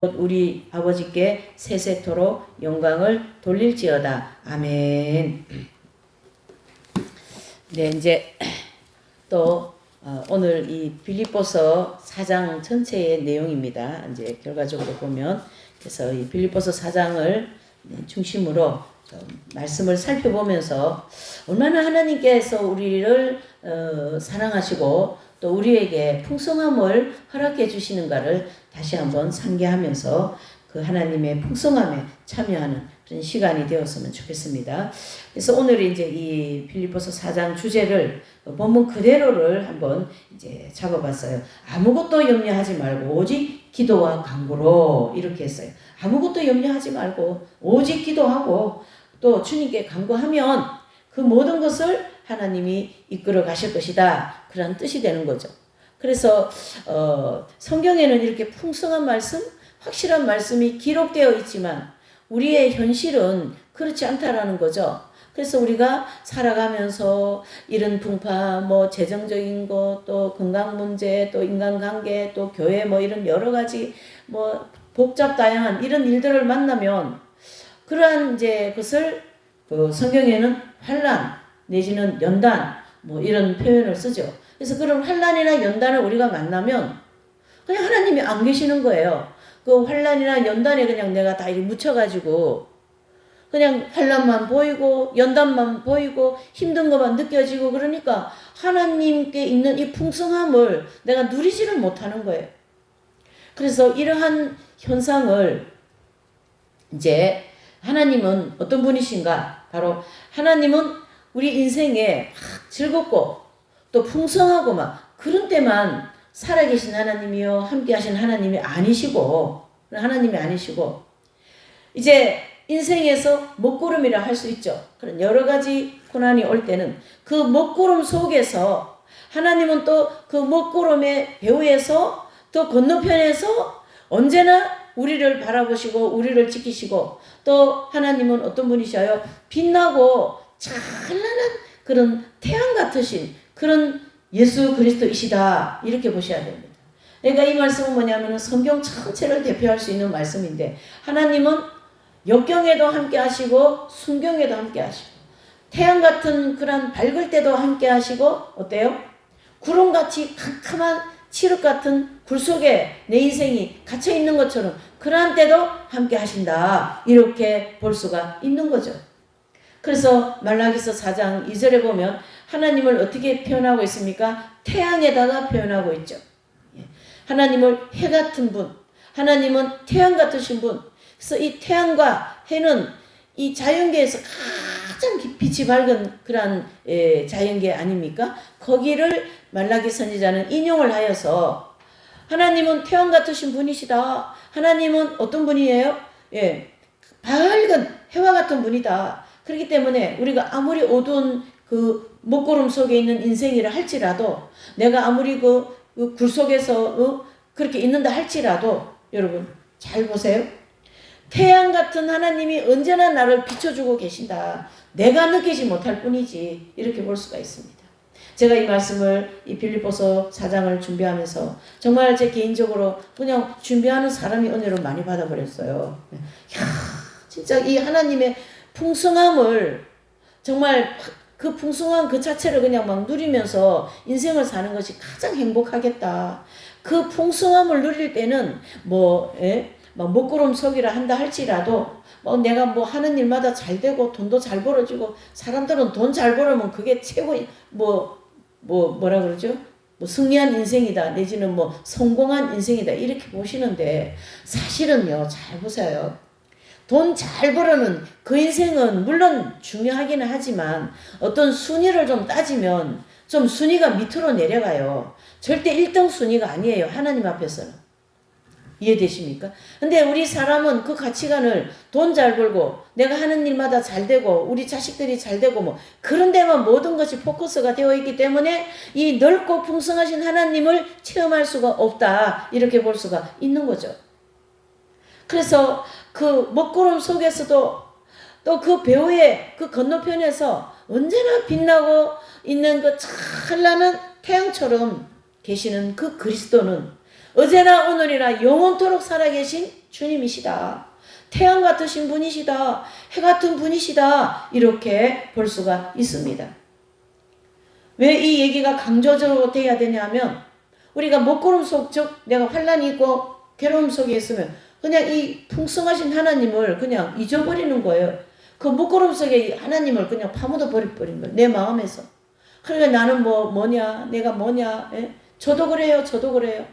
우리 아버지께 세세토록 영광을 돌릴지어다. 아멘. 네, 이제 또 오늘 이 빌립보서 4장 전체의 내용입니다. 이제 결과적으로 보면 그래서 이 빌립보서 4장을 중심으로 좀 말씀을 살펴보면서 얼마나 하나님께서 우리를 사랑하시고 또 우리에게 풍성함을 허락해 주시는가를 다시 한번 상기하면서 그 하나님의 풍성함에 참여하는 그런 시간이 되었으면 좋겠습니다. 그래서 오늘 이제 이 빌립보서 4장 주제를 본문 그대로를 한번 이제 잡아봤어요. 아무것도 염려하지 말고 오직 기도와 간구로 이렇게 했어요. 아무것도 염려하지 말고 오직 기도하고 또 주님께 간구하면 그 모든 것을 하나님이 이끌어 가실 것이다. 그런 뜻이 되는 거죠. 그래서 성경에는 이렇게 풍성한 말씀, 확실한 말씀이 기록되어 있지만 우리의 현실은 그렇지 않다라는 거죠. 그래서 우리가 살아가면서 이런 풍파, 뭐 재정적인 것, 또 건강 문제, 또 인간관계, 또 교회 뭐 이런 여러 가지 뭐 복잡 다양한 이런 일들을 만나면 그러한 이제 것을 성경에는 환난 내지는 연단 뭐 이런 표현을 쓰죠. 그래서 그런 환난이나 연단을 우리가 만나면 그냥 하나님이 안 계시는 거예요. 그 환난이나 연단에 그냥 내가 다 이렇게 묻혀가지고 그냥 환난만 보이고 연단만 보이고 힘든 것만 느껴지고 그러니까 하나님께 있는 이 풍성함을 내가 누리지를 못하는 거예요. 그래서 이러한 현상을 이제 하나님은 어떤 분이신가? 바로 하나님은 우리 인생에 막 즐겁고 또 풍성하고 막 그런 때만 살아계신 하나님이요 함께 하신 하나님이 아니시고 이제 인생에서 먹구름이라 할 수 있죠. 그런 여러 가지 고난이 올 때는 그 먹구름 속에서 하나님은 또 그 먹구름의 배후에서 또 건너편에서 언제나 우리를 바라보시고 우리를 지키시고 또 하나님은 어떤 분이셔요? 빛나고 찬란한 그런 태양 같으신 그런 예수 그리스도이시다 이렇게 보셔야 됩니다. 그러니까 이 말씀은 뭐냐면 성경 전체를 대표할 수 있는 말씀인데 하나님은 역경에도 함께 하시고 순경에도 함께 하시고 태양 같은 그런 밝을 때도 함께 하시고 어때요? 구름같이 캄캄한 칠흑 같은 굴 속에 내 인생이 갇혀 있는 것처럼 그러한 때도 함께 하신다 이렇게 볼 수가 있는 거죠. 그래서 말라기서 4장 2절에 보면 하나님을 어떻게 표현하고 있습니까? 태양에다가 표현하고 있죠. 하나님을 해 같은 분, 하나님은 태양 같으신 분. 그래서 이 태양과 해는 이 자연계에서 가장 빛이 밝은 그런 자연계 아닙니까? 거기를 말라기 선지자는 인용을 하여서 하나님은 태양 같으신 분이시다. 하나님은 어떤 분이에요? 밝은 해와 같은 분이다. 그렇기 때문에 우리가 아무리 어두운 그 먹구름 속에 있는 인생이라 할지라도 내가 아무리 그 굴 속에서 그렇게 있는다 할지라도 여러분 잘 보세요. 태양 같은 하나님이 언제나 나를 비춰주고 계신다. 내가 느끼지 못할 뿐이지 이렇게 볼 수가 있습니다. 제가 이 말씀을 이 빌립보서 4장을 준비하면서 정말 제 개인적으로 그냥 준비하는 사람이 은혜를 많이 받아버렸어요. 이야, 진짜 이 하나님의 풍성함을 정말 그 풍성한 그 자체를 그냥 막 누리면서 인생을 사는 것이 가장 행복하겠다. 그 풍성함을 누릴 때는 막 먹구름 속이라 한다 할지라도 내가 하는 일마다 잘 되고 돈도 잘 벌어지고 사람들은 돈 잘 벌으면 그게 최고 뭐라 그러죠? 승리한 인생이다 내지는 성공한 인생이다 이렇게 보시는데 사실은요 잘 보세요. 돈 잘 벌어는 그 인생은 물론 중요하기는 하지만 어떤 순위를 좀 따지면 좀 순위가 밑으로 내려가요. 절대 1등 순위가 아니에요. 하나님 앞에서는. 이해되십니까? 근데 우리 사람은 그 가치관을 돈 잘 벌고 내가 하는 일마다 잘 되고 우리 자식들이 잘 되고 그런 데만 모든 것이 포커스가 되어 있기 때문에 이 넓고 풍성하신 하나님을 체험할 수가 없다. 이렇게 볼 수가 있는 거죠. 그래서 그 먹구름 속에서도 또 그 배후의 그 건너편에서 언제나 빛나고 있는 그 찬란한 태양처럼 계시는 그 그리스도는 어제나 오늘이나 영원토록 살아계신 주님이시다. 태양 같으신 분이시다. 해 같은 분이시다. 이렇게 볼 수가 있습니다. 왜 이 얘기가 강조적으로 돼야 되냐면 우리가 먹구름 속, 즉 내가 환난이 있고 괴로움 속에 있으면 그냥 이 풍성하신 하나님을 그냥 잊어버리는 거예요. 그 먹구름 속에 하나님을 그냥 파묻어 버린 거예요. 내 마음에서. 그러니까 나는 뭐냐, 내가 뭐냐, 예? 저도 그래요, 저도 그래요.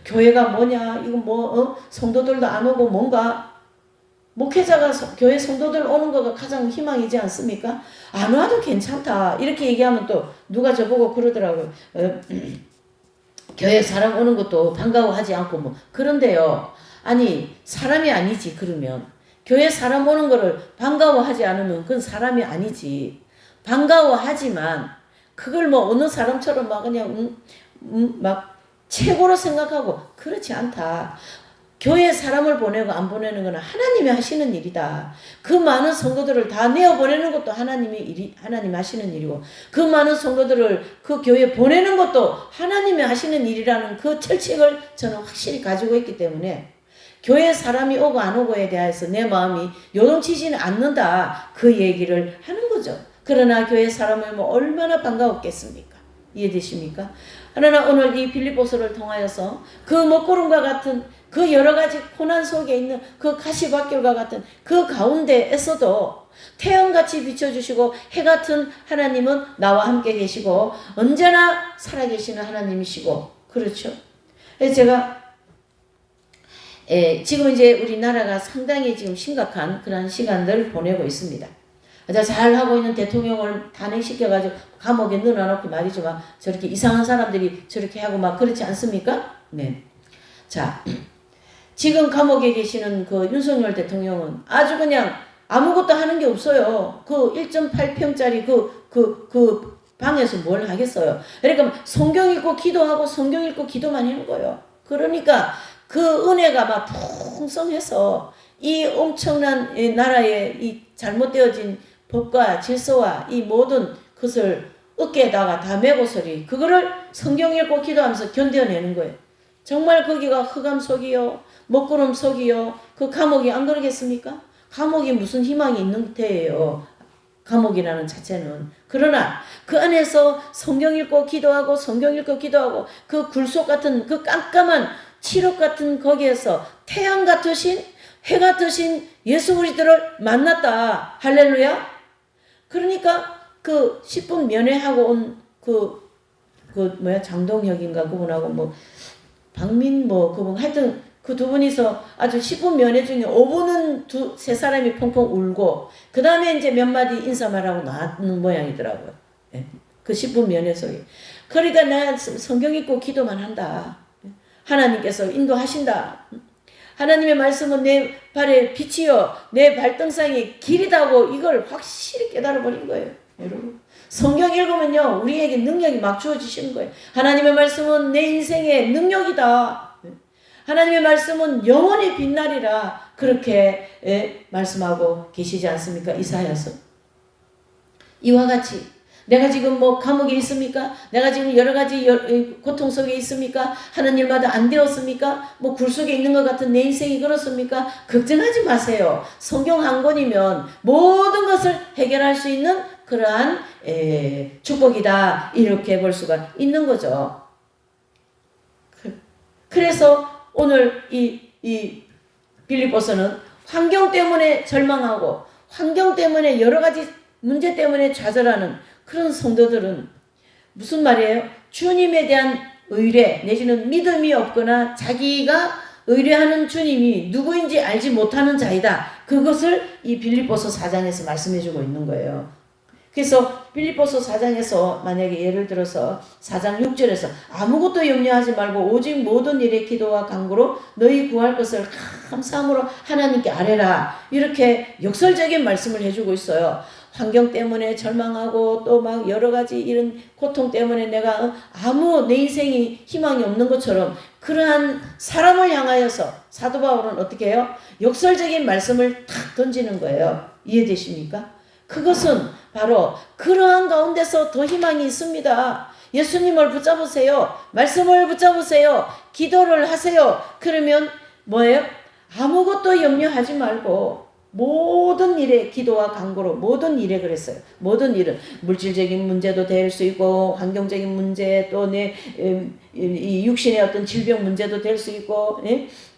교회가 뭐냐, 이거 성도들도 안 오고 뭔가 목회자가 교회 성도들 오는 거가 가장 희망이지 않습니까? 안 와도 괜찮다. 이렇게 얘기하면 또 누가 저보고 그러더라고요. 교회 사람 오는 것도 반가워하지 않고 뭐 그런데요. 아니 사람이 아니지 그러면. 교회 사람 오는 거를 반가워하지 않으면 그건 사람이 아니지. 반가워하지만 그걸 뭐 어느 사람처럼 막 그냥 막 최고로 생각하고 그렇지 않다. 교회에 사람을 보내고 안 보내는 건 하나님이 하시는 일이다. 그 많은 성도들을 다 내어보내는 것도 하나님이 하시는 일이고 그 많은 성도들을 그 교회에 보내는 것도 하나님이 하시는 일이라는 그 철칙을 저는 확실히 가지고 있기 때문에 교회에 사람이 오고 안 오고에 대해서 내 마음이 요동치지는 않는다. 그 얘기를 하는 거죠. 그러나 교회 사람을 얼마나 반가웠겠습니까? 이해되십니까? 그러나 오늘 이 빌립보서를 통하여서 그 먹구름과 같은 그 여러 가지 고난 속에 있는 그 가시밭길과 같은 그 가운데에서도 태양같이 비춰주시고 해 같은 하나님은 나와 함께 계시고 언제나 살아계시는 하나님이시고 그렇죠. 제가 지금 이제 우리나라가 상당히 지금 심각한 그런 시간들을 보내고 있습니다. 잘하고 있는 대통령을 단행시켜가지고 감옥에 넣어놓고 말이죠. 막 저렇게 이상한 사람들이 저렇게 하고 막 그렇지 않습니까? 네. 자, 지금 감옥에 계시는 그 윤석열 대통령은 아주 그냥 아무것도 하는 게 없어요. 그 1.8평짜리 그 방에서 뭘 하겠어요. 그러니까 성경 읽고 기도하고 성경 읽고 기도만 하는 거예요. 그러니까 그 은혜가 막 풍성해서 이 엄청난 나라의 이 잘못되어진 법과 질서와 이 모든 것을 어깨에다가 다 메고서리 그거를 성경 읽고 기도하면서 견뎌내는 거예요. 정말 거기가 흑암 속이요 먹구름 속이요 그 감옥이 안 그러겠습니까? 감옥이 무슨 희망이 있는 때예요. 감옥이라는 자체는. 그러나 그 안에서 성경 읽고 기도하고 성경 읽고 기도하고 그 굴속 같은 그 깜깜한 칠흑 같은 거기에서 태양 같으신 해 같으신 예수 그리스도를 만났다. 할렐루야. 그러니까 그 10분 면회하고 온 장동혁인가 그분하고 박민 그분 하여튼 그 두 분이서 아주 10분 면회 중에 5분은 세 사람이 펑펑 울고 그 다음에 이제 몇 마디 인사말하고 나왔는 모양이더라고요. 예. 그 10분 면회 속에. 그러니까 나 성경 읽고 기도만 한다. 하나님께서 인도하신다. 하나님의 말씀은 내 발의 빛이요 내 발등상의 길이다고 이걸 확실히 깨달아버린 거예요. 여러분 성경 읽으면요 우리에게 능력이 막 주어지시는 거예요. 하나님의 말씀은 내 인생의 능력이다. 하나님의 말씀은 영원히 빛나리라. 그렇게 말씀하고 계시지 않습니까? 이사야서. 이와 같이 내가 지금 감옥에 있습니까? 내가 지금 여러 가지 고통 속에 있습니까? 하는 일마다 안 되었습니까? 굴속에 있는 것 같은 내 인생이 그렇습니까? 걱정하지 마세요. 성경 한 권이면 모든 것을 해결할 수 있는 그러한 축복이다. 이렇게 볼 수가 있는 거죠. 그래서 오늘 이 빌립보서는 환경 때문에 절망하고 환경 때문에 여러 가지 문제 때문에 좌절하는 그런 성도들은 무슨 말이에요? 주님에 대한 의뢰 내지는 믿음이 없거나 자기가 의뢰하는 주님이 누구인지 알지 못하는 자이다. 그것을 이 빌립보서 4장에서 말씀해주고 있는 거예요. 그래서 빌립보서 4장에서 만약에 예를 들어서 4장 6절에서 아무것도 염려하지 말고 오직 모든 일에 기도와 간구로 너희 구할 것을 감사함으로 하나님께 아뢰라. 이렇게 역설적인 말씀을 해주고 있어요. 환경 때문에 절망하고 또 막 여러 가지 이런 고통 때문에 내가 아무 내 인생이 희망이 없는 것처럼 그러한 사람을 향하여서 사도 바울은 어떻게 해요? 역설적인 말씀을 탁 던지는 거예요. 이해되십니까? 그것은 바로 그러한 가운데서 더 희망이 있습니다. 예수님을 붙잡으세요. 말씀을 붙잡으세요. 기도를 하세요. 그러면 뭐예요? 아무것도 염려하지 말고 모든 일에 기도와 간구로 모든 일에 그랬어요. 모든 일은 물질적인 문제도 될 수 있고 환경적인 문제 또 내 이 육신의 어떤 질병 문제도 될 수 있고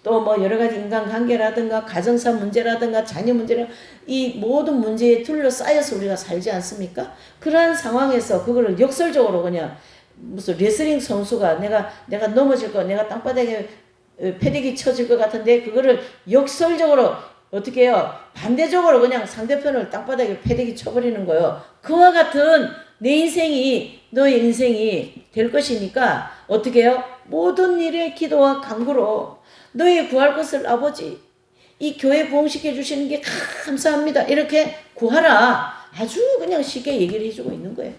또 뭐 여러 가지 인간관계라든가 가정사 문제라든가 자녀 문제라 이 모든 문제에 둘러싸여서 우리가 살지 않습니까? 그러한 상황에서 그거를 역설적으로 그냥 무슨 레슬링 선수가 내가 넘어질 거 내가 땅바닥에 패대기 쳐질 것 같은데 그거를 역설적으로 어떻게 해요? 반대적으로 그냥 상대편을 땅바닥에 패대기 쳐버리는 거예요. 그와 같은 내 인생이 너의 인생이 될 것이니까 어떻게 해요? 모든 일에 기도와 간구로 너의 구할 것을 아버지 이 교회 부흥시켜 주시는 게 감사합니다. 이렇게 구하라. 아주 그냥 쉽게 얘기를 해주고 있는 거예요.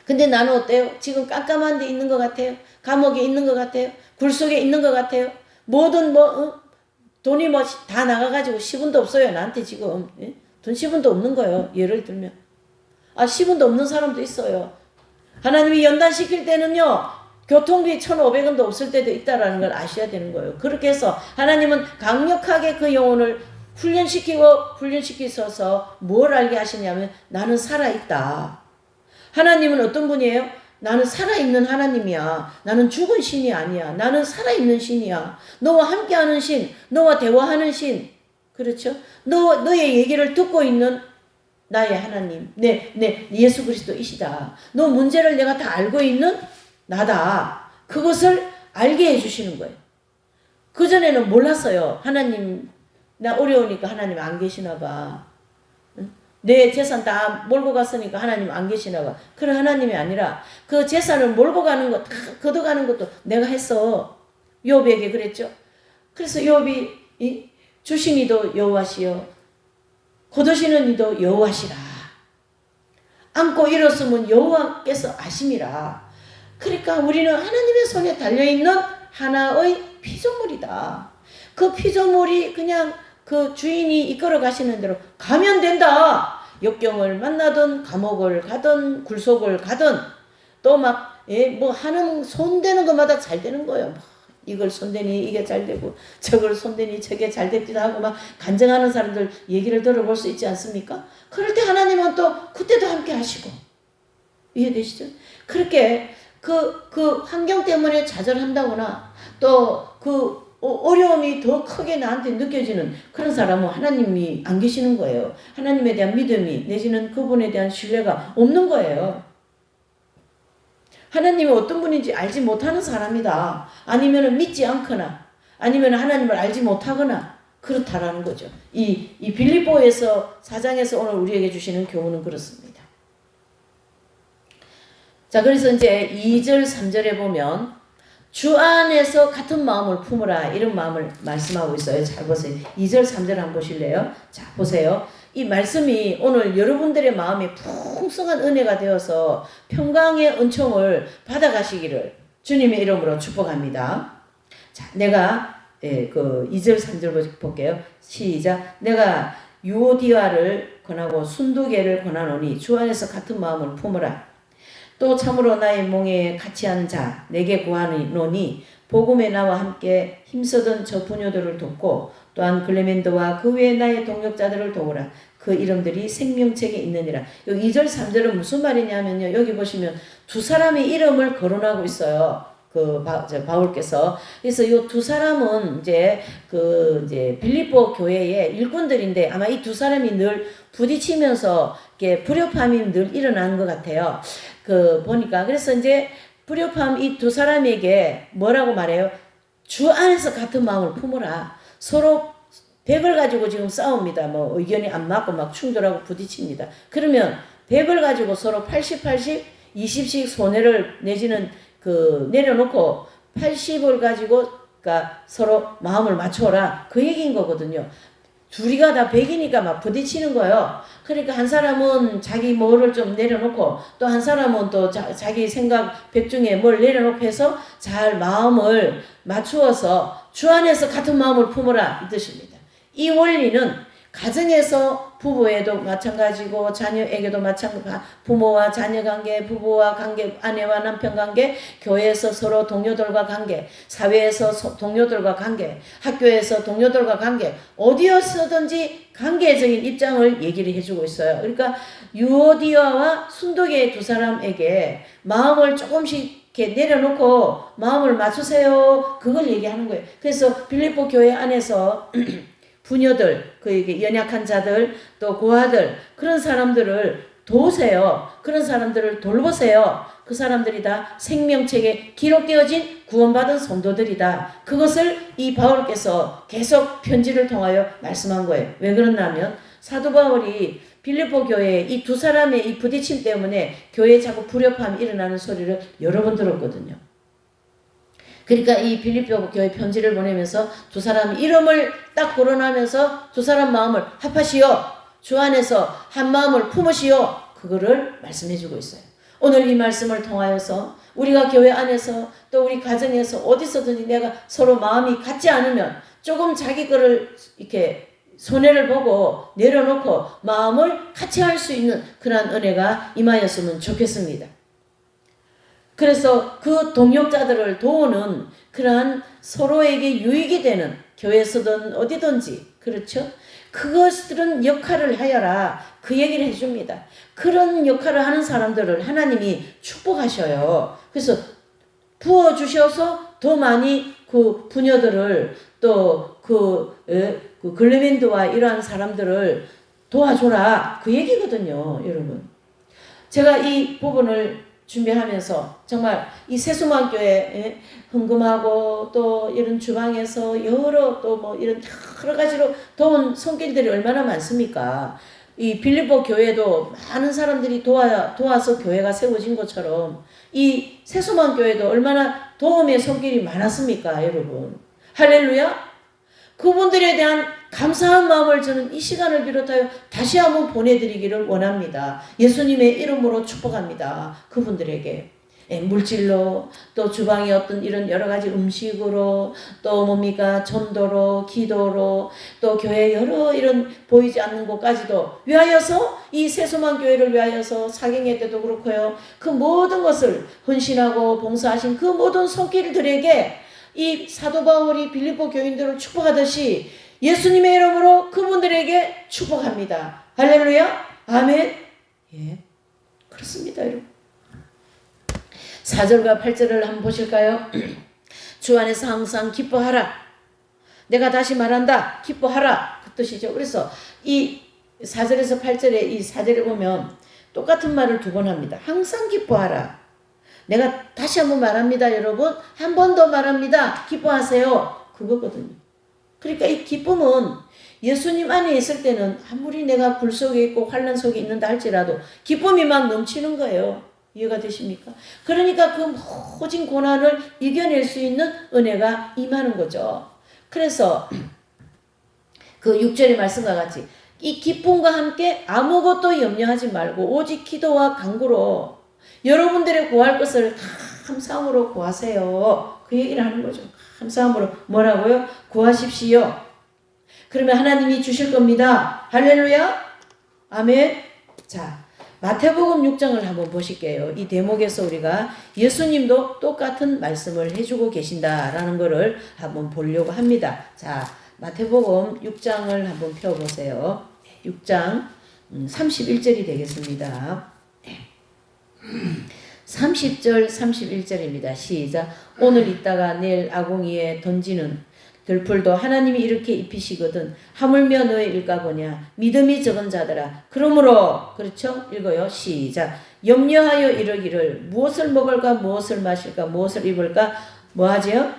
근데 나는 어때요? 지금 깜깜한 데 있는 것 같아요. 감옥에 있는 것 같아요. 굴 속에 있는 것 같아요. 모든 돈이 다 나가가지고 10원도 없어요. 나한테 지금. 돈 10원도 없는 거예요. 예를 들면. 10원도 없는 사람도 있어요. 하나님이 연단시킬 때는요. 교통비 1,500원도 없을 때도 있다라는 걸 아셔야 되는 거예요. 그렇게 해서 하나님은 강력하게 그 영혼을 훈련시키셔서 뭘 알게 하시냐면 나는 살아있다. 하나님은 어떤 분이에요? 나는 살아있는 하나님이야. 나는 죽은 신이 아니야. 나는 살아있는 신이야. 너와 함께하는 신, 너와 대화하는 신. 그렇죠? 너의 얘기를 듣고 있는 나의 하나님. 내 예수 그리스도이시다. 너 문제를 내가 다 알고 있는 나다. 그것을 알게 해주시는 거예요. 그전에는 몰랐어요. 하나님, 나 어려우니까 하나님 안 계시나 봐. 내 재산 다 몰고 갔으니까 하나님 안 계시나 봐. 그런 하나님이 아니라 그 재산을 몰고 가는 것, 다 걷어가는 것도 내가 했어. 욥에게 그랬죠. 그래서 욥이 주신 이도 여호와시여 거두시는 이도 여호와시라. 안고 일었으면 여호와께서 아심이라. 그러니까 우리는 하나님의 손에 달려있는 하나의 피조물이다. 그 피조물이 그냥 그 주인이 이끌어 가시는 대로 가면 된다. 역경을 만나든 감옥을 가든 굴속을 가든 또 막 뭐 하는 손대는 것마다 잘 되는 거예요. 이걸 손대니 이게 잘 되고 저걸 손대니 저게 잘 되기도 하고 막 간증하는 사람들 얘기를 들어볼 수 있지 않습니까? 그럴 때 하나님은 또 그때도 함께 하시고 이해되시죠? 그렇게 그 환경 때문에 좌절한다거나 또 그 어려움이 더 크게 나한테 느껴지는 그런 사람은 하나님이 안 계시는 거예요. 하나님에 대한 믿음이 내지는 그분에 대한 신뢰가 없는 거예요. 하나님이 어떤 분인지 알지 못하는 사람이다. 아니면 믿지 않거나 아니면 하나님을 알지 못하거나 그렇다라는 거죠. 이 빌립보에서 4장에서 오늘 우리에게 주시는 교훈은 그렇습니다. 자, 그래서 이제 2절 3절에 보면 주 안에서 같은 마음을 품으라 이런 마음을 말씀하고 있어요. 잘 보세요. 2절 3절 한번 보실래요? 자, 보세요. 이 말씀이 오늘 여러분들의 마음에 풍성한 은혜가 되어서 평강의 은총을 받아가시기를 주님의 이름으로 축복합니다. 자, 내가 그 2절 3절 볼게요. 시작. 내가 유오디아를 권하고 순두개를 권하노니 주 안에서 같은 마음을 품으라. 또 참으로 나의 몽에 같이 하는 자 내게 구하노니 복음에 나와 함께 힘쓰던 저 부녀들을 돕고 또한 글레멘도와 그 외에 나의 동역자들을 도우라. 그 이름들이 생명책에 있느니라. 여기 2절 3절은 무슨 말이냐면요. 여기 보시면 두 사람의 이름을 거론하고 있어요. 바울께서. 그래서 이 두 사람은 이제 빌립보 교회의 일꾼들인데 아마 이 두 사람이 늘 부딪히면서 이렇게 불협함이 늘 일어나는 것 같아요. 보니까. 그래서 이제 불협함 이 두 사람에게 뭐라고 말해요? 주 안에서 같은 마음을 품으라. 서로 100을 가지고 지금 싸웁니다. 뭐 의견이 안 맞고 막 충돌하고 부딪힙니다. 그러면 100을 가지고 서로 80, 20씩 손해를 내지는 내려놓고 80을 가지고 그러니까 서로 마음을 맞춰라. 그 얘기인 거거든요. 둘이가 다 100이니까 막 부딪히는 거예요. 그러니까 한 사람은 자기 뭐를 좀 내려놓고 또 한 사람은 또 자기 생각 100 중에 뭘 내려놓고 해서 잘 마음을 맞추어서 주 안에서 같은 마음을 품으라 이 뜻입니다. 이 원리는 가정에서 부부에도 마찬가지고 자녀에게도 마찬가지, 부모와 자녀 관계, 부부와 관계, 아내와 남편 관계, 교회에서 서로 동료들과 관계, 사회에서 동료들과 관계, 학교에서 동료들과 관계, 어디에서든지 관계적인 입장을 얘기를 해주고 있어요. 그러니까 유오디아와 순도계 두 사람에게 마음을 조금씩 이렇게 내려놓고 마음을 맞추세요. 그걸 얘기하는 거예요. 그래서 빌립보 교회 안에서 부녀들, 그에게 연약한 자들, 또 고아들, 그런 사람들을 도우세요. 그런 사람들을 돌보세요. 그 사람들이 다 생명책에 기록되어진 구원받은 성도들이다. 그것을 이 바울께서 계속 편지를 통하여 말씀한 거예요. 왜 그러냐면 사도 바울이 빌립보 교회에 이 두 사람의 이 부딪힘 때문에 교회에 자꾸 불협화음이 일어나는 소리를 여러 번 들었거든요. 그러니까 이 빌립보 교회 편지를 보내면서 두 사람 이름을 딱 거론하면서 두 사람 마음을 합하시오. 주 안에서 한 마음을 품으시오. 그거를 말씀해 주고 있어요. 오늘 이 말씀을 통하여서 우리가 교회 안에서 또 우리 가정에서 어디서든지 내가 서로 마음이 같지 않으면 조금 자기 거를 이렇게 손해를 보고 내려놓고 마음을 같이 할 수 있는 그러한 은혜가 임하였으면 좋겠습니다. 그래서 그 동역자들을 도우는 그러한 서로에게 유익이 되는 교회에서든 어디든지 그렇죠? 그것들은 역할을 하여라. 그 얘기를 해줍니다. 그런 역할을 하는 사람들을 하나님이 축복하셔요. 그래서 부어주셔서 더 많이 그 부녀들을 또 그 글레멘드와 이러한 사람들을 도와줘라. 그 얘기거든요, 여러분. 제가 이 부분을 준비하면서 정말 이 세수만교회 흥금하고 또 이런 주방에서 여러 또 뭐 이런 여러 가지로 도운 손길들이 얼마나 많습니까? 이 빌립보 교회도 많은 사람들이 도와서 교회가 세워진 것처럼 이 세수만교회도 얼마나 도움의 손길이 많았습니까, 여러분? 할렐루야! 그분들에 대한 감사한 마음을 저는 이 시간을 비롯하여 다시 한번 보내드리기를 원합니다. 예수님의 이름으로 축복합니다. 그분들에게. 물질로 또 주방의 어떤 이런 여러 가지 음식으로 또 뭡니까 전도로 기도로 또 교회 여러 이런 보이지 않는 곳까지도 위하여서 이 세수만 교회를 위하여서 사경회 때도 그렇고요. 그 모든 것을 헌신하고 봉사하신 그 모든 손길들에게 이 사도 바울이 빌립보 교인들을 축복하듯이 예수님의 이름으로 그분들에게 축복합니다. 할렐루야. 아멘. 예, 그렇습니다, 여러분. 4절과 8절을 한번 보실까요? 주 안에서 항상 기뻐하라. 내가 다시 말한다. 기뻐하라. 그 뜻이죠. 그래서 이 4절에서 8절에 이 4절에 보면 똑같은 말을 두 번 합니다. 항상 기뻐하라. 내가 다시 한번 말합니다, 여러분. 한 번 더 말합니다. 기뻐하세요. 그거거든요. 그러니까 이 기쁨은 예수님 안에 있을 때는 아무리 내가 불 속에 있고 환난 속에 있는다 할지라도 기쁨이 막 넘치는 거예요. 이해가 되십니까? 그러니까 그 모진 고난을 이겨낼 수 있는 은혜가 임하는 거죠. 그래서 그 6절의 말씀과 같이 이 기쁨과 함께 아무것도 염려하지 말고 오직 기도와 간구로 여러분들의 구할 것을 감사함으로 구하세요. 그 얘기를 하는 거죠. 감사함으로 뭐라고요? 구하십시오. 그러면 하나님이 주실 겁니다. 할렐루야. 아멘. 자, 마태복음 6장을 한번 보실게요. 이 대목에서 우리가 예수님도 똑같은 말씀을 해주고 계신다라는 것을 한번 보려고 합니다. 자, 마태복음 6장을 한번 펴보세요. 6장 31절이 되겠습니다. 30절 31절입니다. 시작. 오늘 있다가 내일 아궁이에 던지는 들풀도 하나님이 이렇게 입히시거든 하물며 너의 일까 보냐 믿음이 적은 자들아. 그러므로 그렇죠? 읽어요. 시작. 염려하여 이르기를 무엇을 먹을까 무엇을 마실까 무엇을 입을까 뭐 하지요?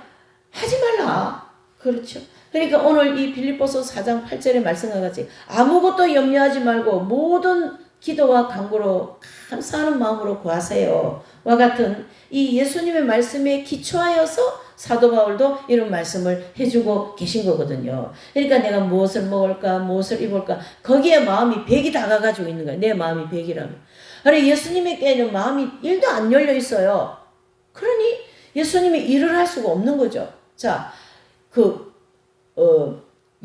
하지 말라. 그렇죠? 그러니까 오늘 이 빌립보서 4장 8절의 말씀과 같이 아무것도 염려하지 말고 모든 기도와 간구로 감사하는 마음으로 구하세요. 와 같은 이 예수님의 말씀에 기초하여서 사도 바울도 이런 말씀을 해주고 계신 거거든요. 그러니까 내가 무엇을 먹을까 무엇을 입을까 거기에 마음이 100이 다가가지고 있는 거예요. 내 마음이 100이라면. 그래 예수님에게는 마음이 1도 안 열려 있어요. 그러니 예수님이 일을 할 수가 없는 거죠. 자,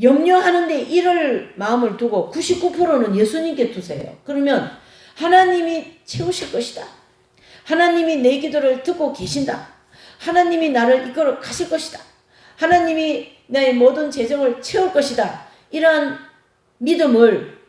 염려하는데 이를 마음을 두고 99%는 예수님께 두세요. 그러면 하나님이 채우실 것이다. 하나님이 내 기도를 듣고 계신다. 하나님이 나를 이끌어 가실 것이다. 하나님이 나의 모든 재정을 채울 것이다. 이러한 믿음을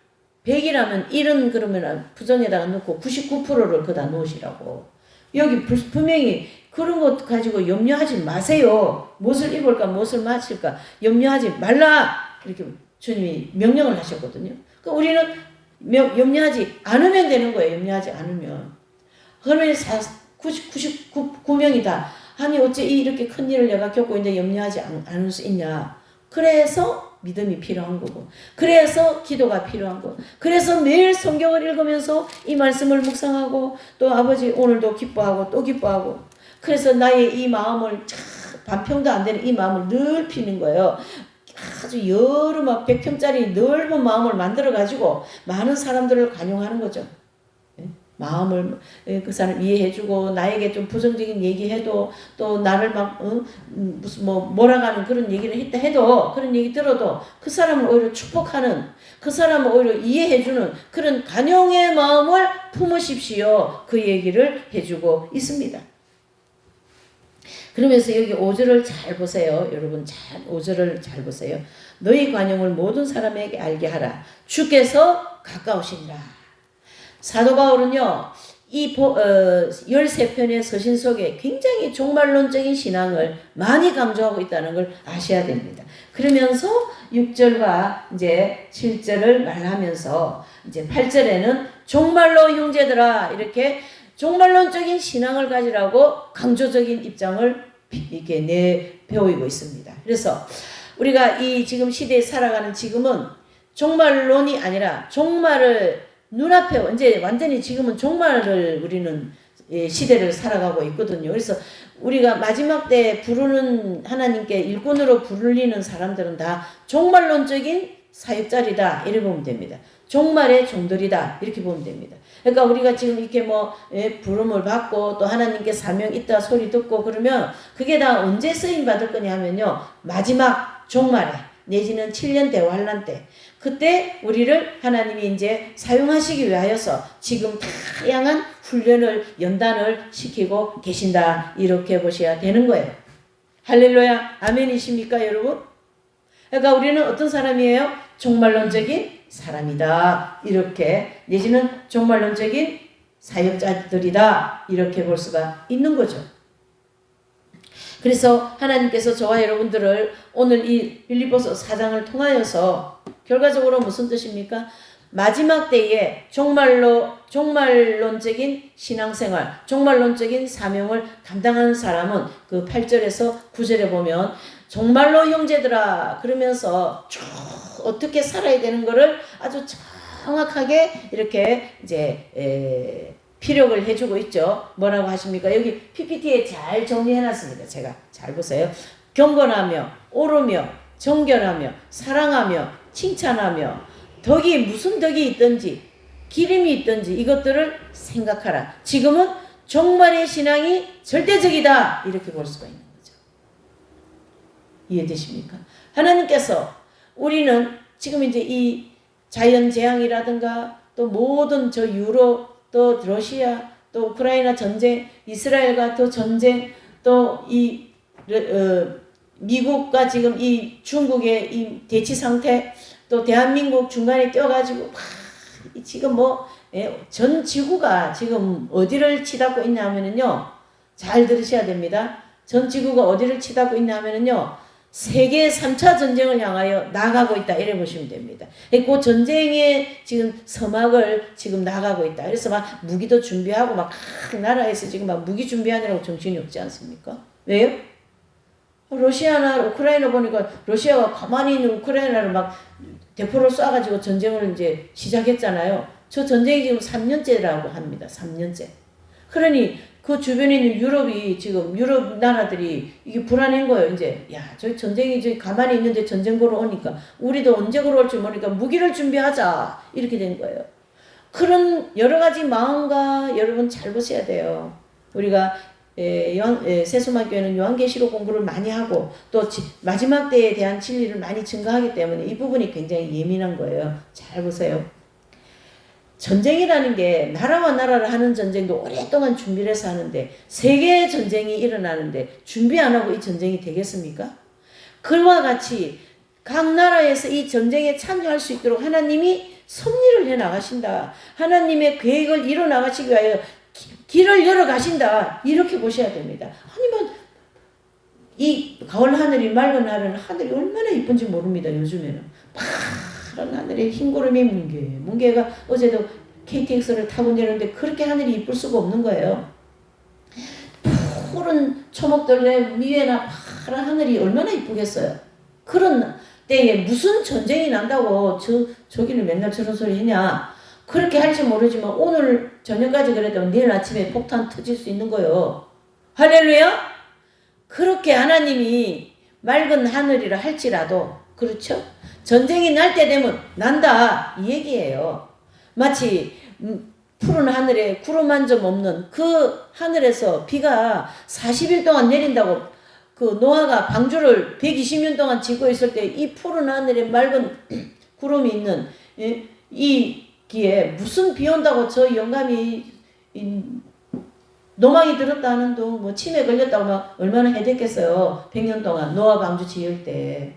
100이라면 1은 그러면 부정에다가 넣고 99%를 거다 놓으시라고. 여기 분명히 그런 것 가지고 염려하지 마세요. 무엇을 입을까 무엇을 마실까 염려하지 말라. 이렇게 주님이 명령을 하셨거든요. 그러니까 우리는 염려하지 않으면 되는 거예요. 염려하지 않으면. 그러면 99명이다. 아니 어째 이렇게 큰 일을 내가 겪고 있는데 염려하지 않을 수 있냐. 그래서 믿음이 필요한 거고, 그래서 기도가 필요한 거고, 그래서 매일 성경을 읽으면서 이 말씀을 묵상하고 또 아버지 오늘도 기뻐하고 또 기뻐하고, 그래서 나의 이 마음을 반평도 안 되는 이 마음을 늘 피는 거예요. 아주 여러 막 100평짜리 넓은 마음을 만들어 가지고 많은 사람들을 관용하는 거죠. 마음을 그 사람 이해해주고 나에게 좀 부정적인 얘기해도 또 나를 막 무슨 뭐 몰아가는 그런 얘기를 했다 해도 그런 얘기 들어도 그 사람을 오히려 축복하는, 그 사람을 오히려 이해해주는 그런 관용의 마음을 품으십시오. 그 얘기를 해주고 있습니다. 그러면서 여기 5절을 잘 보세요. 여러분 5절을 잘 보세요. 너희 관용을 모든 사람에게 알게 하라. 주께서 가까우시니라. 사도 바울은요, 이 13편의 서신 속에 굉장히 종말론적인 신앙을 많이 강조하고 있다는 걸 아셔야 됩니다. 그러면서 6절과 이제 7절을 말하면서 이제 8절에는 종말로 형제들아 이렇게 종말론적인 신앙을 가지라고 강조적인 입장을 이렇게 배우고 있습니다. 그래서 우리가 이 지금 시대에 살아가는 지금은 종말론이 아니라 종말을 눈앞에 이제 완전히 지금은 종말을 우리는 시대를 살아가고 있거든요. 그래서 우리가 마지막 때 부르는 하나님께 일꾼으로 부르리는 사람들은 다 종말론적인 사역자리다 이렇게 보면 됩니다. 종말의 종들이다 이렇게 보면 됩니다. 그러니까 우리가 지금 이렇게 뭐 부름을 받고 또 하나님께 사명 있다 소리 듣고 그러면 그게 다 언제 쓰임 받을 거냐 하면요, 마지막 종말에 내지는 7년 대환란 때, 그때 우리를 하나님이 이제 사용하시기 위하여서 지금 다양한 훈련을 연단을 시키고 계신다 이렇게 보셔야 되는 거예요. 할렐루야 아멘이십니까 여러분? 그러니까 우리는 어떤 사람이에요? 종말론적인 사람이다 이렇게, 내지는 종말론적인 사역자들이다 이렇게 볼 수가 있는 거죠. 그래서 하나님께서 저와 여러분들을 오늘 이 빌립보서 4장을 통하여서 결과적으로 무슨 뜻입니까? 마지막 때에 종말론적인 신앙생활, 종말론적인 사명을 담당하는 사람은 그 8절에서 9절에 보면 정말로 형제들아 그러면서 쭉 어떻게 살아야 되는 거를 아주 정확하게 이렇게 이제 피력을 해주고 있죠. 뭐라고 하십니까? 여기 PPT에 잘 정리해놨습니다. 제가 잘 보세요. 경건하며 오르며 정결하며 사랑하며 칭찬하며 덕이 무슨 덕이 있든지 기름이 있든지 이것들을 생각하라. 지금은 종말의 신앙이 절대적이다 이렇게 볼 수가 있는 거죠. 이해되십니까? 하나님께서 우리는 지금 이제 이 자연재앙이라든가 또 모든 저 유럽 또 러시아 또 우크라이나 전쟁, 이스라엘과 또 전쟁, 또 이 미국과 지금 이 중국의 이 대치 상태, 또 대한민국 중간에 껴가지고 지금 뭐 전 지구가 지금 어디를 치닫고 있냐 하면은요, 잘 들으셔야 됩니다. 전 지구가 어디를 치닫고 있냐 하면은요, 세계 3차 전쟁을 향하여 나가고 있다 이래 보시면 됩니다. 그 전쟁의 지금 서막을 지금 나가고 있다. 그래서 막 무기도 준비하고 막 나라에서 지금 막 무기 준비하느라고 정신이 없지 않습니까? 왜요? 러시아나 우크라이나 보니까 러시아가 가만히 있는 우크라이나를 막 대포를 쏴가지고 전쟁을 이제 시작했잖아요. 저 전쟁이 지금 3년째라고 합니다. 3년째. 그러니 그 주변에 있는 유럽이 지금 유럽 나라들이 이게 불안한 거예요. 이제 야, 저 전쟁이 이제 가만히 있는데 전쟁 보러 오니까 우리도 언제 걸어올지 모르니까 무기를 준비하자 이렇게 된 거예요. 그런 여러 가지 마음과 여러분 잘 보셔야 돼요. 우리가 세수마교회는 요한계시록 공부를 많이 하고 또 마지막 때에 대한 진리를 많이 증거하기 때문에 이 부분이 굉장히 예민한 거예요. 잘 보세요. 전쟁이라는 게 나라와 나라를 하는 전쟁도 오랫동안 준비를 해서 하는데 세계 전쟁이 일어나는데 준비 안 하고 이 전쟁이 되겠습니까? 그와 같이 각 나라에서 이 전쟁에 참여할 수 있도록 하나님이 섭리를 해 나가신다. 하나님의 계획을 이뤄 나가시기 위하여 길을 열어 가신다. 이렇게 보셔야 됩니다. 아니면 이 가을 하늘이 맑은 하늘이 얼마나 이쁜지 모릅니다. 요즘에는 파란 하늘에 흰구름이 뭉게가 어제도 KTX를 타고 내렸는데 그렇게 하늘이 이쁠 수가 없는 거예요. 푸른 초목들 위에나 파란 하늘이 얼마나 이쁘겠어요. 그런 때에 무슨 전쟁이 난다고 저기는 맨날 저런 소리 하냐. 그렇게 할지 모르지만 오늘 저녁까지 그래도 내일 아침에 폭탄 터질 수 있는 거예요. 할렐루야. 그렇게 하나님이 맑은 하늘이라 할지라도 그렇죠? 전쟁이 날 때 되면 난다 이 얘기예요. 마치 푸른 하늘에 구름 한 점 없는 그 하늘에서 비가 40일 동안 내린다고 그 노아가 방주를 120년 동안 짓고 있을 때 이 푸른 하늘에 맑은 구름이 있는 이 기에 무슨 비 온다고 저 영감이 노망이 들었다 하는 둥 뭐 치매 걸렸다고 막 얼마나 해댔겠어요. 100년 동안 노아 방주 지을 때.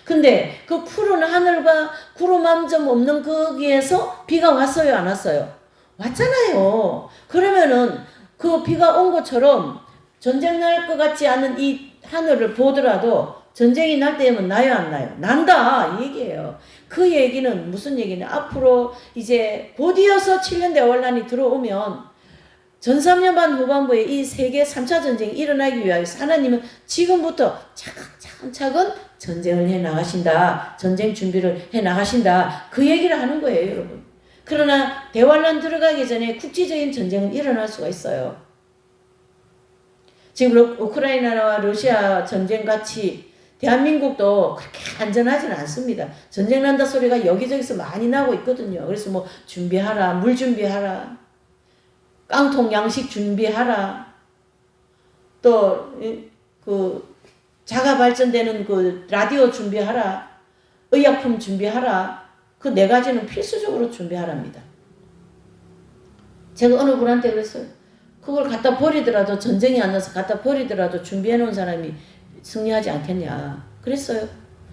근데 그 푸른 하늘과 구름 한 점 없는 거기에서 비가 왔어요, 안 왔어요? 왔잖아요. 그러면은 그 비가 온 것처럼 전쟁 날 것 같지 않은 이 하늘을 보더라도 전쟁이 날 때면 나요, 안 나요? 난다 이 얘기예요. 그 얘기는 무슨 얘기냐? 앞으로 이제 곧이어서 7년 대환란이 들어오면 전삼년반 후반부에 이 세계 3차 전쟁이 일어나기 위하여서 하나님은 지금부터 차근차근 전쟁을 해 나가신다. 전쟁 준비를 해 나가신다. 그 얘기를 하는 거예요, 여러분. 그러나 대환란 들어가기 전에 국제적인 전쟁은 일어날 수가 있어요. 지금 우크라이나와 러시아 전쟁 같이 대한민국도 그렇게 안전하지는 않습니다. 전쟁 난다 소리가 여기저기서 많이 나고 있거든요. 그래서 뭐 준비하라, 물 준비하라, 깡통 양식 준비하라, 또 그 자가 발전되는 그 라디오 준비하라, 의약품 준비하라. 그 네 가지는 필수적으로 준비하랍니다. 제가 어느 분한테 그랬어요. 그걸 갖다 버리더라도 전쟁이 안 나서 갖다 버리더라도 준비해 놓은 사람이 승리하지 않겠냐. 그랬어요.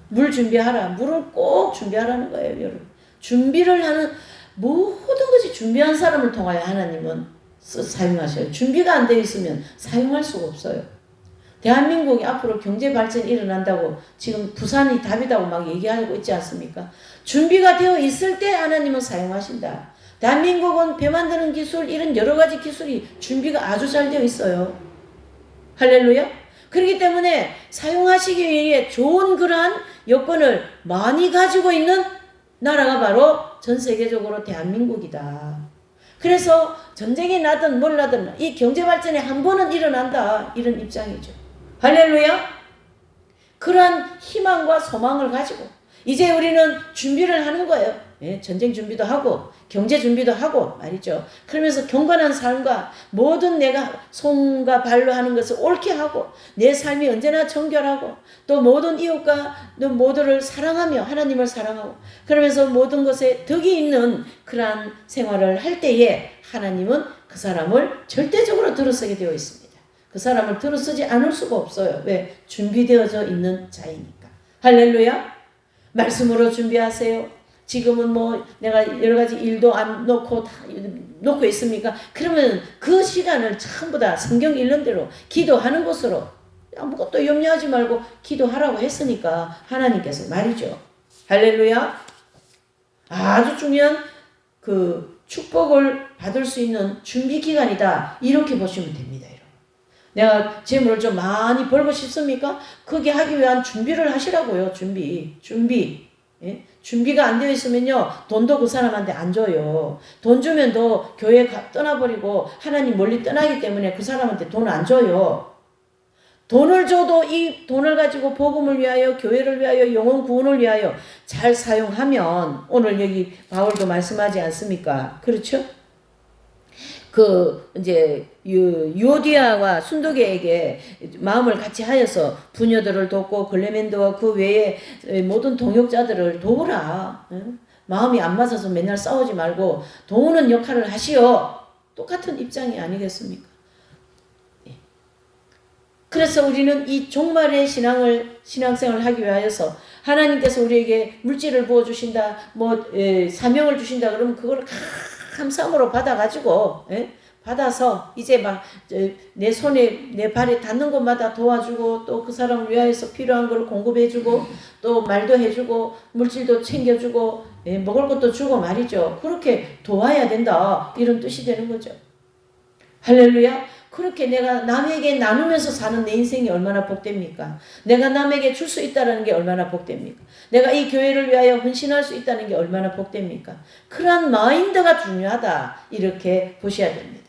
물 준비하라. 물을 꼭 준비하라는 거예요, 여러분. 준비를 하는 모든 것이 준비한 사람을 통하여 하나님은 사용하셔요. 준비가 안 되어 있으면 사용할 수가 없어요. 대한민국이 앞으로 경제 발전이 일어난다고 지금 부산이 답이라고 막 얘기하고 있지 않습니까? 준비가 되어 있을 때 하나님은 사용하신다. 대한민국은 배 만드는 기술 이런 여러 가지 기술이 준비가 아주 잘 되어 있어요. 할렐루야. 그렇기 때문에 사용하시기 위해 좋은 그러한 여건을 많이 가지고 있는 나라가 바로 전 세계적으로 대한민국이다. 그래서 전쟁이 나든 뭘 나든 이 경제 발전이 한 번은 일어난다. 이런 입장이죠. 할렐루야. 그러한 희망과 소망을 가지고 이제 우리는 준비를 하는 거예요. 예, 전쟁 준비도 하고 경제 준비도 하고 말이죠. 그러면서 경건한 삶과 모든 내가 손과 발로 하는 것을 옳게 하고 내 삶이 언제나 정결하고 또 모든 이웃과 또 모두를 사랑하며 하나님을 사랑하고 그러면서 모든 것에 덕이 있는 그러한 생활을 할 때에 하나님은 그 사람을 절대적으로 들어서게 되어 있습니다. 그 사람을 들어서지 않을 수가 없어요. 왜? 준비되어져 있는 자이니까. 할렐루야. 말씀으로 준비하세요. 지금은 뭐 내가 여러 가지 일도 안 놓고 다 놓고 있습니까? 그러면 그 시간을 전부 다 성경 읽는 대로 기도하는 것으로 아무것도 염려하지 말고 기도하라고 했으니까 하나님께서 말이죠. 할렐루야. 아주 중요한 그 축복을 받을 수 있는 준비 기간이다. 이렇게 보시면 됩니다. 여러분. 내가 재물을 좀 많이 벌고 싶습니까? 그게 하기 위한 준비를 하시라고요. 준비. 예? 준비가 안 되어 있으면요 돈도 그 사람한테 안 줘요. 돈 주면 너 교회 떠나버리고 하나님 멀리 떠나기 때문에 그 사람한테 돈 안 줘요. 돈을 줘도 이 돈을 가지고 복음을 위하여 교회를 위하여 영혼 구원을 위하여 잘 사용하면 오늘 여기 바울도 말씀하지 않습니까? 그렇죠? 이제 유오디아와 순도계에게 마음을 같이 하여서 부녀들을 돕고 글레멘드와 그 외에 모든 동역자들을 도우라. 마음이 안 맞아서 맨날 싸우지 말고 도우는 역할을 하시오. 똑같은 입장이 아니겠습니까? 그래서 우리는 이 종말의 신앙생활을 하기 위하여서 하나님께서 우리에게 물질을 부어주신다, 사명을 주신다 그러면 그걸 감사함으로 받아가지고, 받아서 이제 막 내 손에 내 발에 닿는 곳마다 도와주고 또 그 사람을 위하여서 필요한 걸 공급해주고 또 말도 해주고 물질도 챙겨주고 먹을 것도 주고 말이죠. 그렇게 도와야 된다. 이런 뜻이 되는 거죠. 할렐루야. 그렇게 내가 남에게 나누면서 사는 내 인생이 얼마나 복됩니까? 내가 남에게 줄 수 있다는 게 얼마나 복됩니까? 내가 이 교회를 위하여 헌신할 수 있다는 게 얼마나 복됩니까? 그러한 마인드가 중요하다. 이렇게 보셔야 됩니다.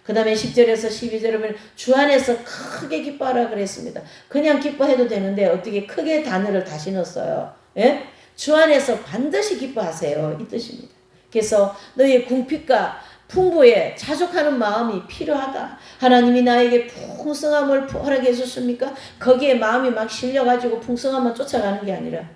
그 다음에 10절에서 12절에 보면 주 안에서 크게 기뻐하라 그랬습니다. 그냥 기뻐해도 되는데 어떻게 크게 단어를 다시 넣었어요. 예? 주 안에서 반드시 기뻐하세요. 이 뜻입니다. 그래서 너희의 궁핍과 풍부에 자족하는 마음이 필요하다. 하나님이 나에게 풍성함을 허락해 주셨습니까? 거기에 마음이 막 실려가지고 풍성함만 쫓아가는 게 아니라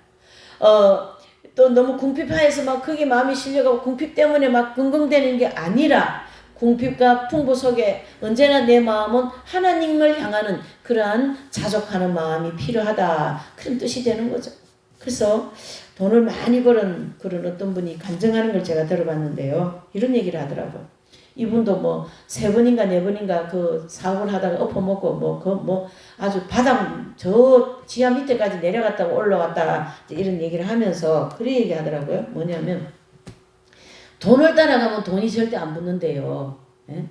또 너무 궁핍하여서 막 그게 마음이 실려가고 궁핍 때문에 막 긍긍대는 게 아니라 궁핍과 풍부 속에 언제나 내 마음은 하나님을 향하는 그러한 자족하는 마음이 필요하다. 그런 뜻이 되는 거죠. 그래서 돈을 많이 버는 그런 어떤 분이 간증하는 걸 제가 들어봤는데요. 이런 얘기를 하더라고요. 이분도 3번인가 4번인가 그 사고를 하다가 엎어먹고 아주 바닥 저 지하 밑에까지 내려갔다가 올라갔다가 이런 얘기를 하면서 그런 얘기 하더라고요. 뭐냐면 돈을 따라가면 돈이 절대 안 붙는데요. 예?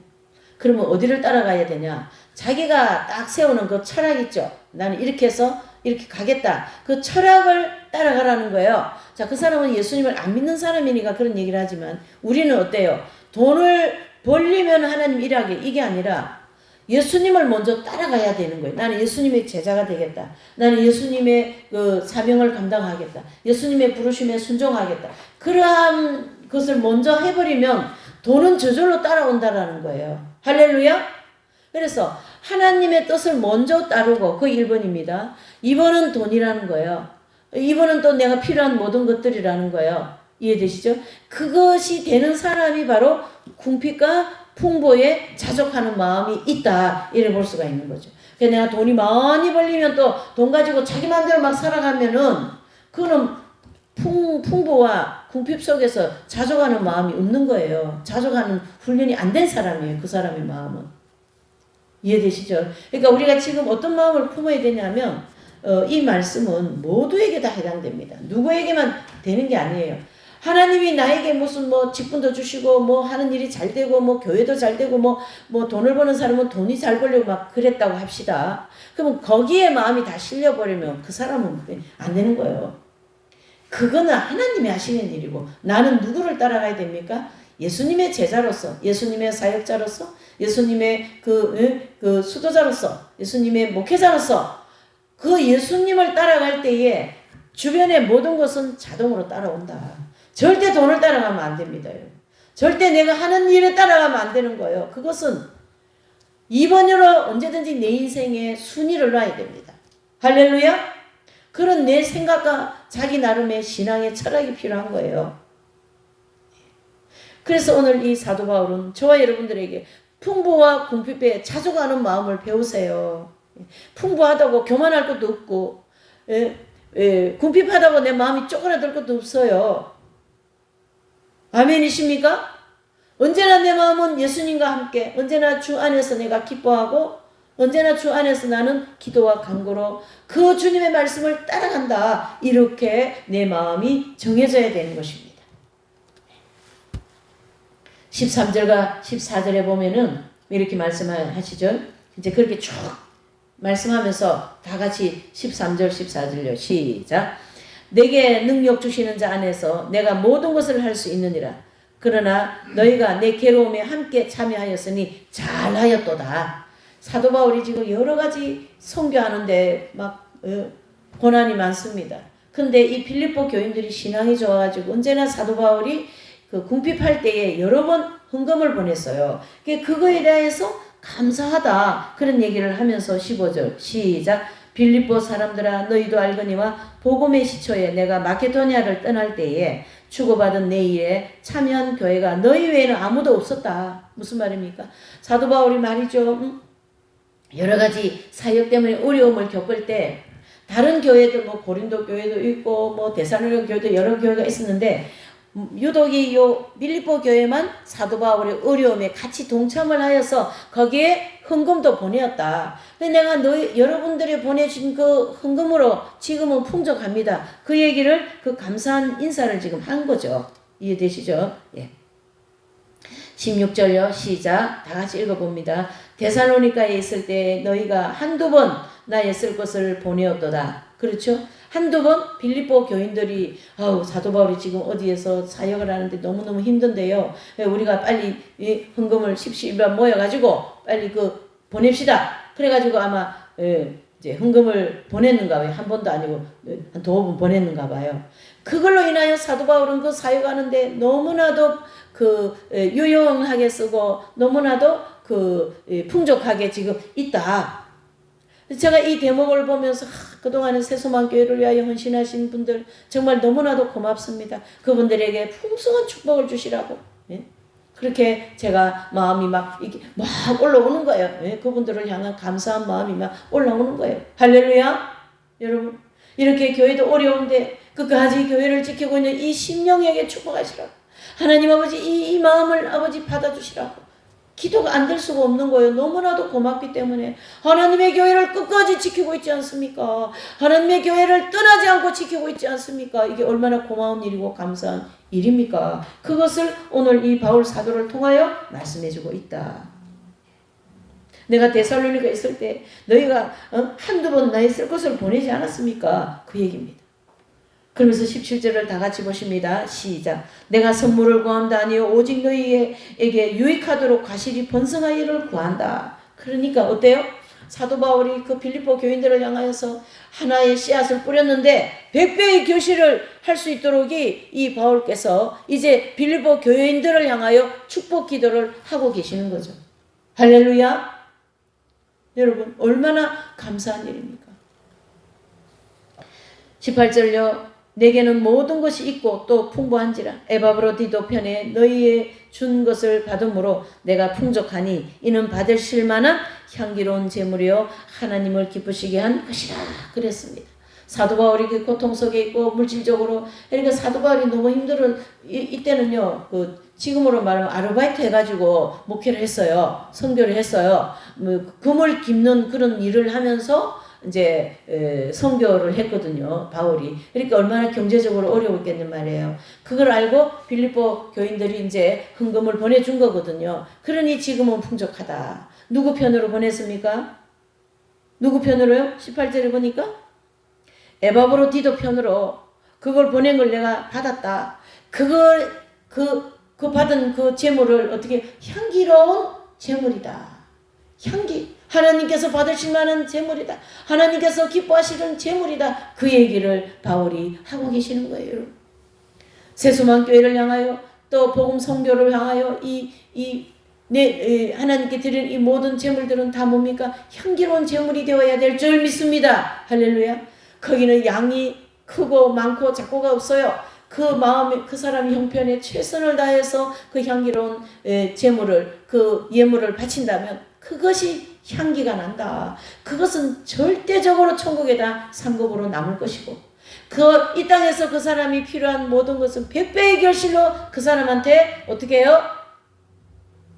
그러면 어디를 따라가야 되냐? 자기가 딱 세우는 그 철학 있죠. 나는 이렇게 해서 이렇게 가겠다. 그 철학을 따라가라는 거예요. 자, 그 사람은 예수님을 안 믿는 사람이니까 그런 얘기를 하지만 우리는 어때요? 돈을 벌리면 하나님 일하게 이게 아니라 예수님을 먼저 따라가야 되는 거예요. 나는 예수님의 제자가 되겠다. 나는 예수님의 그 사명을 감당하겠다. 예수님의 부르심에 순종하겠다. 그러한 것을 먼저 해버리면 돈은 저절로 따라온다라는 거예요. 할렐루야? 그래서 하나님의 뜻을 먼저 따르고 그 1번입니다. 2번은 돈이라는 거예요. 2번은 또 내가 필요한 모든 것들이라는 거예요. 이해되시죠? 그것이 되는 사람이 바로 궁핍과 풍부에 자족하는 마음이 있다. 이래 볼 수가 있는 거죠. 그러니까 내가 돈이 많이 벌리면 또 돈 가지고 자기 마음대로 막 살아가면은 그거는 풍부와 궁핍 속에서 자족하는 마음이 없는 거예요. 자족하는 훈련이 안 된 사람이에요. 그 사람의 마음은. 이해되시죠? 그러니까 우리가 지금 어떤 마음을 품어야 되냐면 이 말씀은 모두에게 다 해당됩니다. 누구에게만 되는 게 아니에요. 하나님이 나에게 무슨 직분도 주시고 하는 일이 잘 되고 교회도 잘 되고 돈을 버는 사람은 돈이 잘 벌려고 막 그랬다고 합시다. 그러면 거기에 마음이 다 실려버리면 그 사람은 안 되는 거예요. 그거는 하나님이 하시는 일이고 나는 누구를 따라가야 됩니까? 예수님의 제자로서, 예수님의 사역자로서, 예수님의 그 수도자로서, 예수님의 목회자로서 그 예수님을 따라갈 때에 주변의 모든 것은 자동으로 따라온다. 절대 돈을 따라가면 안 됩니다. 절대 내가 하는 일에 따라가면 안 되는 거예요. 그것은 2번으로 언제든지 내 인생에 순위를 놔야 됩니다. 할렐루야? 그런 내 생각과 자기 나름의 신앙의 철학이 필요한 거예요. 그래서 오늘 이 사도 바울은 저와 여러분들에게 풍부와 궁핍에 자족하는 마음을 배우세요. 풍부하다고 교만할 것도 없고 궁핍하다고 내 마음이 쪼그라들 것도 없어요. 아멘이십니까? 언제나 내 마음은 예수님과 함께 언제나 주 안에서 내가 기뻐하고 언제나 주 안에서 나는 기도와 간구로 그 주님의 말씀을 따라간다. 이렇게 내 마음이 정해져야 되는 것입니다. 13절과 14절에 보면은 이렇게 말씀하시죠. 이제 그렇게 쭉 말씀하면서 다 같이 13절 14절요. 시작. 내게 능력 주시는 자 안에서 내가 모든 것을 할 수 있느니라. 그러나 너희가 내 괴로움에 함께 참여하였으니 잘하였도다. 사도 바울이 지금 여러 가지 선교하는데 막 고난이 많습니다. 근데 이 필리포 교인들이 신앙이 좋아가지고 언제나 사도 바울이 그 궁핍할 때에 여러 번 헌금을 보냈어요. 그거에 대해서 감사하다 그런 얘기를 하면서 15절 시작. 빌립보 사람들아 너희도 알거니와 복음의 시초에 내가 마케도니아를 떠날 때에 주고받은 내 일에 참여한 교회가 너희 외에는 아무도 없었다. 무슨 말입니까? 사도 바울이 말이죠. 여러 가지 사역 때문에 어려움을 겪을 때 다른 교회들 뭐 고린도 교회도 있고 뭐 데살로니가 교회도 여러 교회가 있었는데 유독 요 빌립보 교회만 사도 바울의 어려움에 같이 동참을 하여서 거기에 헌금도 보내었다. 내가 여러분들이 보내준 그 헌금으로 지금은 풍족합니다. 그 얘기를 그 감사한 인사를 지금 한 거죠. 이해되시죠? 예. 16절요. 시작. 다 같이 읽어봅니다. 데살로니가에 있을 때 너희가 한두 번 나의 쓸 것을 보내었도다. 그렇죠? 한두 번 빌립보 교인들이 사도 바울이 지금 어디에서 사역을 하는데 너무너무 힘든데요. 우리가 빨리 헌금을 십시일반 모여가지고 빨리 보냅시다. 그래가지고 아마 이제 헌금을 보냈는가 봐요. 한 번도 아니고 한 두어 번 보냈는가 봐요. 그걸로 인하여 사도 바울은 그 사역하는데 너무나도 유용하게 쓰고 너무나도 풍족하게 지금 있다. 제가 이 대목을 보면서 그동안에 새소망교회를 위하여 헌신하신 분들 정말 너무나도 고맙습니다. 그분들에게 풍성한 축복을 주시라고. 예? 그렇게 제가 마음이 막 올라오는 거예요. 예? 그분들을 향한 감사한 마음이 막 올라오는 거예요. 할렐루야. 여러분 이렇게 교회도 어려운데 끝까지 교회를 지키고 있는 이 심령에게 축복하시라고. 하나님 아버지 이 마음을 아버지 받아주시라고. 기도가 안 될 수가 없는 거예요. 너무나도 고맙기 때문에 하나님의 교회를 끝까지 지키고 있지 않습니까? 하나님의 교회를 떠나지 않고 지키고 있지 않습니까? 이게 얼마나 고마운 일이고 감사한 일입니까? 그것을 오늘 이 바울 사도를 통하여 말씀해주고 있다. 내가 데살로니가 있을 때 너희가 한두 번 나의 쓸 것을 보내지 않았습니까? 그 얘기입니다. 그러면서 17절을 다 같이 보십니다. 시작. 내가 선물을 구한다 아니요 오직 너희에게 유익하도록 과실이 번성하기를 구한다. 그러니까 어때요? 사도 바울이 그 빌립보 교인들을 향하여서 하나의 씨앗을 뿌렸는데 100배의 결실을 할 수 있도록 이 바울께서 이제 빌립보 교인들을 향하여 축복 기도를 하고 계시는 거죠. 할렐루야. 여러분 얼마나 감사한 일입니까? 18절요. 내게는 모든 것이 있고 또 풍부한지라 에바브로디도 편에 너희의 준 것을 받음으로 내가 풍족하니 이는 받을 실만한 향기로운 제물이요 하나님을 기쁘시게 한 것이라 그랬습니다. 사도 바울이 그 고통 속에 있고 물질적으로 그러니까 사도 바울이 너무 힘들어 이때는요 지금으로 말하면 아르바이트 해가지고 목회를 했어요. 선교를 했어요. 금을 깁는 그런 일을 하면서 이제 선교를 했거든요. 바울이. 그러니까 얼마나 경제적으로 어려웠겠는 말이에요. 그걸 알고 빌립보 교인들이 이제 헌금을 보내준 거거든요. 그러니 지금은 풍족하다. 누구 편으로 보냈습니까? 누구 편으로요? 18절에 보니까 에바브로디도 편으로 그걸 보낸 걸 내가 받았다. 그 받은 그 제물을 어떻게 향기로운 제물이다. 향기. 하나님께서 받으실 만한 제물이다. 하나님께서 기뻐하시는 제물이다. 그 얘기를 바울이 하고 계시는 거예요. 여러분. 새소망교회를 향하여 또 복음 선교를 향하여 하나님께 드린 이 모든 제물들은 다 뭡니까? 향기로운 제물이 되어야 될 줄 믿습니다. 할렐루야. 거기는 양이 크고 많고 작고가 없어요. 그 마음에 그 사람이 형편에 최선을 다해서 그 향기로운 제물을 그 예물을 바친다면 그것이 향기가 난다. 그것은 절대적으로 천국에다 상급으로 남을 것이고 이 땅에서 그 사람이 필요한 모든 것은 100배의 결실로 그 사람한테 어떻게 해요?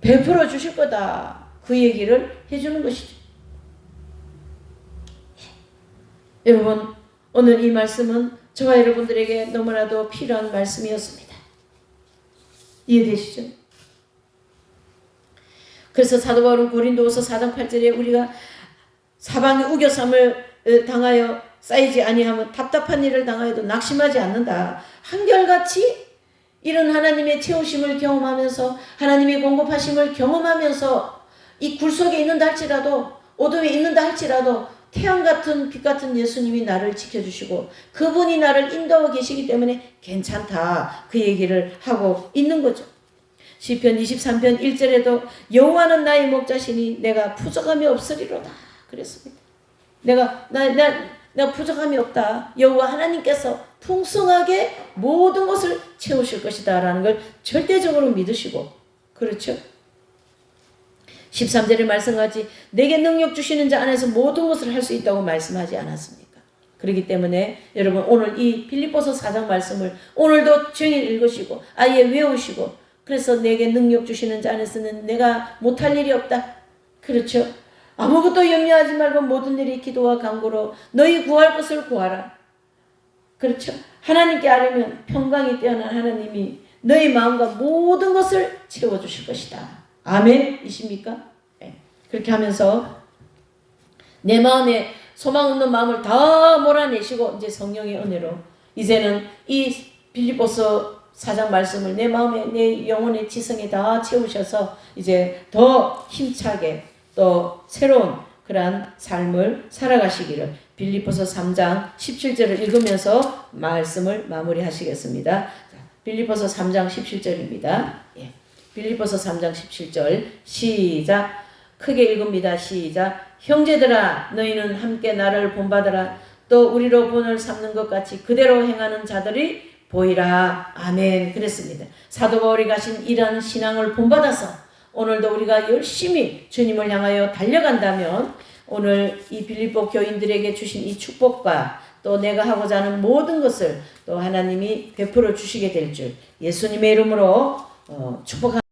베풀어 주실 거다. 그 얘기를 해주는 것이죠. 여러분 오늘 이 말씀은 저와 여러분들에게 너무나도 필요한 말씀이었습니다. 이해되시죠? 그래서 사도 바울은 고린도후서 4장 8절에 우리가 사방에 우겨삼을 당하여 쌓이지 아니하면 답답한 일을 당하여도 낙심하지 않는다. 한결같이 이런 하나님의 채우심을 경험하면서 하나님의 공급하심을 경험하면서 이 굴 속에 있는다 할지라도 어둠에 있는다 할지라도 태양 같은 빛 같은 예수님이 나를 지켜주시고 그분이 나를 인도하고 계시기 때문에 괜찮다. 그 얘기를 하고 있는 거죠. 시편 23편 1절에도 여호와는 나의 목자시니 내가 부족함이 없으리로다. 그랬습니다. 내가 부족함이 없다. 여호와 하나님께서 풍성하게 모든 것을 채우실 것이다 라는 걸 절대적으로 믿으시고, 그렇죠? 13절의 말씀같이 내게 능력 주시는 자 안에서 모든 것을 할 수 있다고 말씀하지 않았습니까? 그렇기 때문에 여러분 오늘 이 빌립보서 4장 말씀을 오늘도 종일 읽으시고 아예 외우시고, 그래서 내게 능력 주시는 자 안에서는 내가 못할 일이 없다. 그렇죠? 아무것도 염려하지 말고 모든 일이 기도와 간구로 너희 구할 것을 구하라. 그렇죠? 하나님께 아뢰면 평강이 뛰어난 하나님이 너희 마음과 모든 것을 채워주실 것이다. 아멘이십니까? 네. 그렇게 하면서 내 마음에 소망 없는 마음을 다 몰아내시고 이제 성령의 은혜로 이제는 이 빌립보서 4장 말씀을 내 마음에 내 영혼의 지성에 다 채우셔서 이제 더 힘차게 또 새로운 그러한 삶을 살아가시기를 빌립보서 3장 17절을 읽으면서 말씀을 마무리하시겠습니다. 빌립보서 3장 17절입니다. 예. 빌립보서 3장 17절 시작. 크게 읽읍니다. 시작. 형제들아 너희는 함께 나를 본받아라. 또 우리로 본을 삼는 것 같이 그대로 행하는 자들이 보이라. 아멘. 그랬습니다. 사도 바울이 가신 이런 신앙을 본받아서 오늘도 우리가 열심히 주님을 향하여 달려간다면 오늘 이 빌립보 교인들에게 주신 이 축복과 또 내가 하고자 하는 모든 것을 또 하나님이 베풀어 주시게 될 줄 예수님의 이름으로 축복합니다.